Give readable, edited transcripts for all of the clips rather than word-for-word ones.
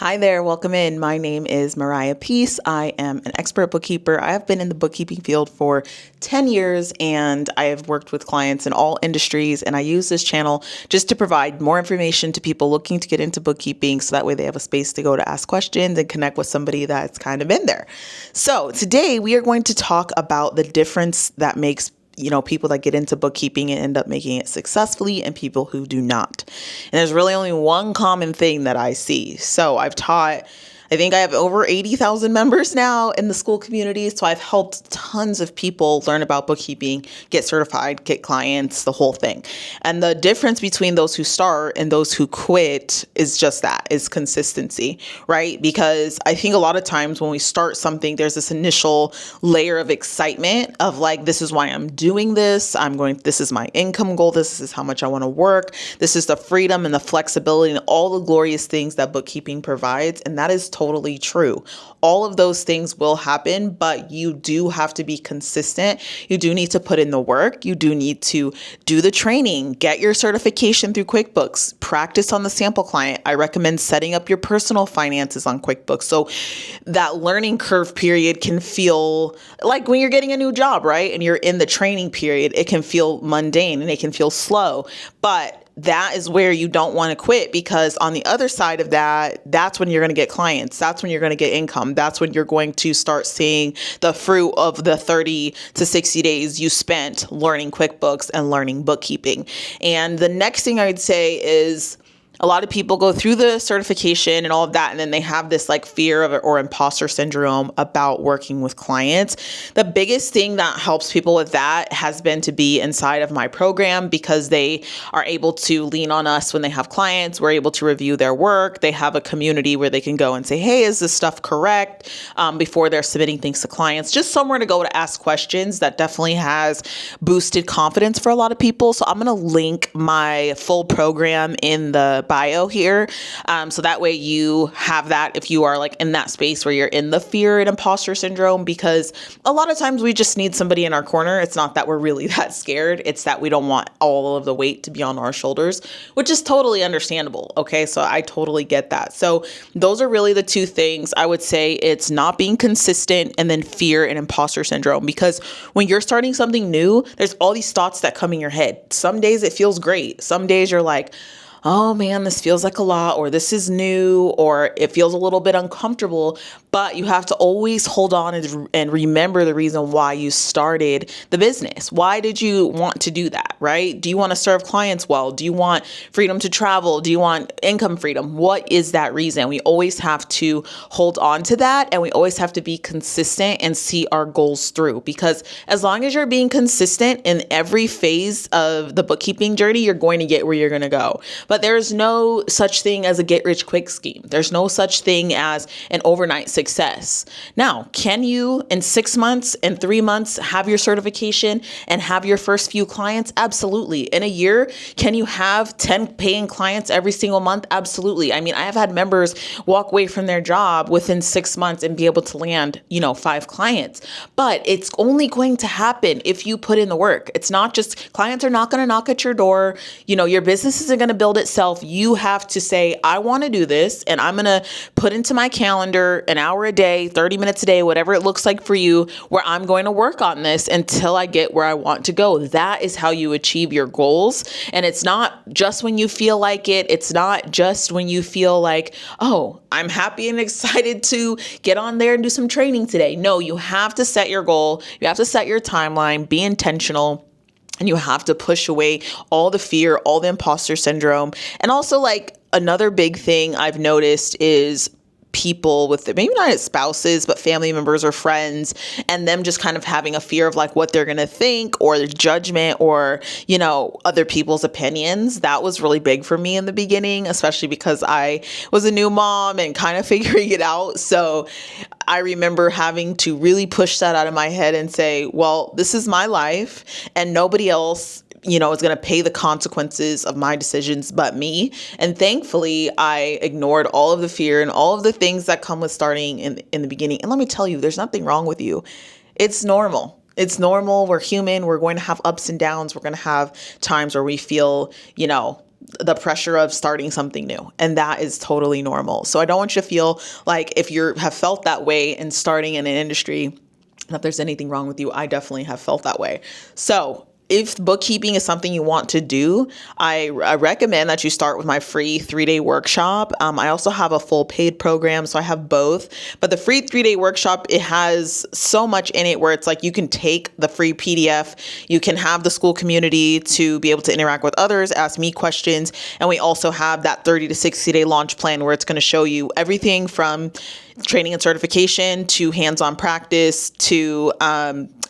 Hi there, welcome in. My name is Mariah Peace. I am an expert bookkeeper. I have been in the bookkeeping field for 10 years and I have worked with clients in all industries. And I use this channel just to provide more information to people looking to get into bookkeeping so that way they have a space to go to ask questions and connect with somebody that's kind of in there. So today we are going to talk about the difference that makes people that get into bookkeeping and end up making it successfully and people who do not. And there's really only one common thing that I see. So I think I have over 80,000 members now in the school community. So I've helped tons of people learn about bookkeeping, get certified, get clients, the whole thing. And the difference between those who start and those who quit is just that, is consistency, right? Because I think a lot of times when we start something, there's this initial layer of excitement of like, this is why I'm doing this. This is my income goal. This is how much I want to work. This is the freedom and the flexibility and all the glorious things that bookkeeping provides. And that is totally true. All of those things will happen, but you do have to be consistent. You do need to put in the work. You do need to do the training, get your certification through QuickBooks, practice on the sample client. I recommend setting up your personal finances on QuickBooks. So that learning curve period can feel like when you're getting a new job, right? And you're in the training period, it can feel mundane and it can feel slow, but that is where you don't want to quit, because on the other side of that, that's when you're going to get clients. That's when you're going to get income. That's when you're going to start seeing the fruit of the 30 to 60 days you spent learning QuickBooks and learning bookkeeping. And the next thing I'd say is, a lot of people go through the certification and all of that, and then they have this like fear of it or imposter syndrome about working with clients. The biggest thing that helps people with that has been to be inside of my program, because they are able to lean on us when they have clients. We're able to review their work. They have a community where they can go and say, hey, is this stuff correct? Before they're submitting things to clients, just somewhere to go to ask questions. That definitely has boosted confidence for a lot of people. So I'm going to link my full program in the bio here. So that way you have that if you are like in that space where you're in the fear and imposter syndrome, because a lot of times we just need somebody in our corner. It's not that we're really that scared. It's that we don't want all of the weight to be on our shoulders, which is totally understandable. Okay. So I totally get that. So those are really the two things I would say. It's not being consistent, and then fear and imposter syndrome, because when you're starting something new, there's all these thoughts that come in your head. Some days it feels great. Some days you're like, oh man, this feels like a lot, or this is new, or it feels a little bit uncomfortable. But you have to always hold on and remember the reason why you started the business. Why did you want to do that, right? Do you want to serve clients well? Do you want freedom to travel? Do you want income freedom? What is that reason? We always have to hold on to that, and we always have to be consistent and see our goals through, because as long as you're being consistent in every phase of the bookkeeping journey, you're going to get where you're going to go. But there's no such thing as a get-rich-quick scheme. There's no such thing as an overnight success. Now, can you in 6 months and 3 months have your certification and have your first few clients? Absolutely. In a year, can you have 10 paying clients every single month? Absolutely. I mean, I have had members walk away from their job within 6 months and be able to land, 5 clients. But it's only going to happen if you put in the work. It's not just clients are not going to knock at your door. Your business isn't going to build itself. You have to say, I want to do this, and I'm going to put into my calendar an hour a day, 30 minutes a day, whatever it looks like for you, where I'm going to work on this until I get where I want to go. That is how you achieve your goals. And it's not just when you feel like it. It's not just when you feel like, oh, I'm happy and excited to get on there and do some training today. No, you have to set your goal. You have to set your timeline, be intentional. And you have to push away all the fear, all the imposter syndrome. And also, like, another big thing I've noticed is people with maybe not as spouses, but family members or friends, and them just kind of having a fear of like what they're going to think, or the judgment, or, other people's opinions. That was really big for me in the beginning, especially because I was a new mom and kind of figuring it out. So I remember having to really push that out of my head and say, well, this is my life and nobody else is going to pay the consequences of my decisions but me. And thankfully, I ignored all of the fear and all of the things that come with starting in the beginning. And let me tell you, there's nothing wrong with you. It's normal. It's normal. We're human. We're going to have ups and downs. We're going to have times where we feel, the pressure of starting something new. And that is totally normal. So I don't want you to feel like if you have felt that way in starting in an industry, that there's anything wrong with you. I definitely have felt that way. So if bookkeeping is something you want to do, I recommend that you start with my free 3-day workshop. I also have a full paid program, so I have both. But the free 3-day workshop, it has so much in it where it's like you can take the free PDF, you can have the school community to be able to interact with others, ask me questions, and we also have that 30 to 60-day launch plan where it's going to show you everything from training and certification to hands-on practice to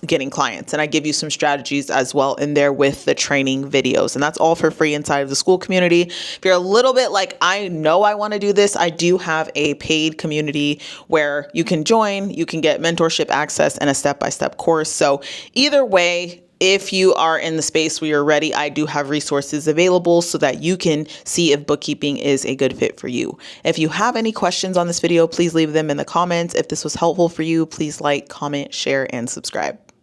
getting clients. And I give you some strategies as well in there with the training videos. And that's all for free inside of the school community. If you're a little bit like, I know I want to do this, I do have a paid community where you can join, you can get mentorship access and a step-by-step course. So either way, if you are in the space where you're ready, I do have resources available so that you can see if bookkeeping is a good fit for you. If you have any questions on this video, please leave them in the comments. If this was helpful for you, please like, comment, share, and subscribe.